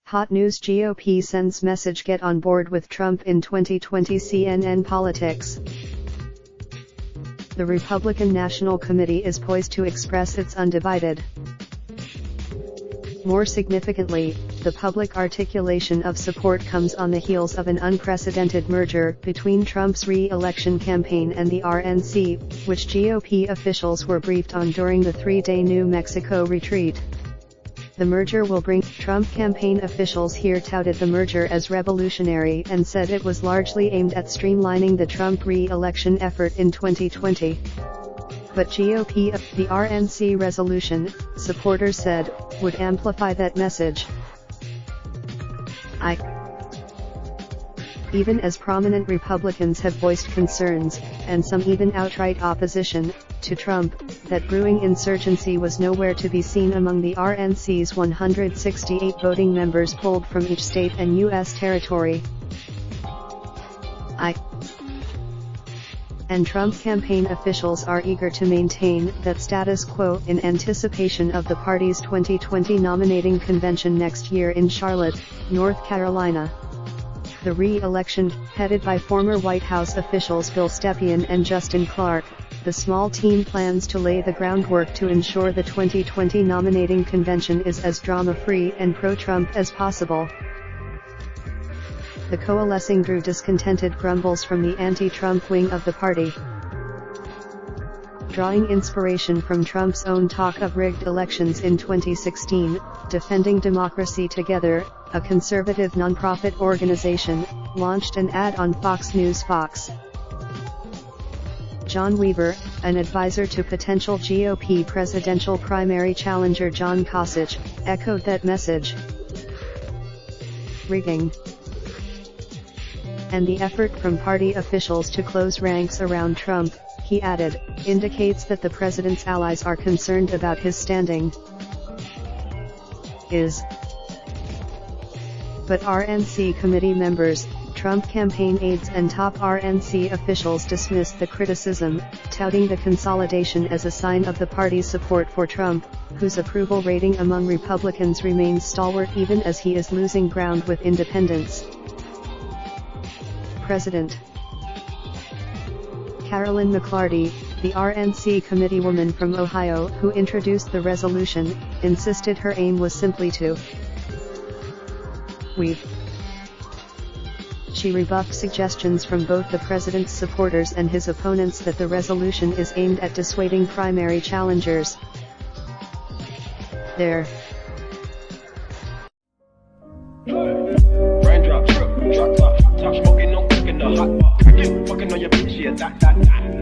Hot news: GOP sends message get on board with Trump in 2020. CNNPolitics. The Republican National Committee is poised to express its undivided. More significantly, the public articulation of support comes on the heels of an unprecedented merger between Trump's re-election campaign and the RNC, which GOP officials were briefed on during the three-day New Mexico retreat. The merger will bring Trump campaign officials here touted the merger as revolutionary and said it was largely aimed at streamlining the Trump re-election effort in 2020. But GOP, the RNC resolution, supporters said, would amplify that message. Even as prominent Republicans have voiced concerns, and some even outright opposition, to Trump, that brewing insurgency was nowhere to be seen among the RNC's 168 voting members polled from each state and U.S. territory. And Trump campaign officials are eager to maintain that status quo in anticipation of the party's 2020 nominating convention next year in Charlotte, North Carolina. The re-election, headed by former White House officials Bill Stepien and Justin Clark, the small team plans to lay the groundwork to ensure the 2020 nominating convention is as drama-free and pro-Trump as possible. The coalescing drew discontented grumbles from the anti-Trump wing of the party. Drawing inspiration from Trump's own talk of rigged elections in 2016, Defending Democracy Together, a conservative nonprofit organization, launched an ad on Fox News. John Weaver, an advisor to potential GOP presidential primary challenger John Kasich, echoed that message. Rigging. And the effort from party officials to close ranks around Trump, he added, indicates that the president's allies are concerned about his standing. But RNC committee members, Trump campaign aides and top RNC officials dismissed the criticism, touting the consolidation as a sign of the party's support for Trump, whose approval rating among Republicans remains stalwart even as he is losing ground with independents. President Carolyn McLarty, the RNC committeewoman from Ohio who introduced the resolution, insisted her aim was simply to weave. She rebuffed suggestions from both the president's supporters and his opponents that the resolution is aimed at dissuading primary challengers. Raindrop, drip, drop top, top smoking, no cooking the hot pot. Fucking on your bitch, yeah, that.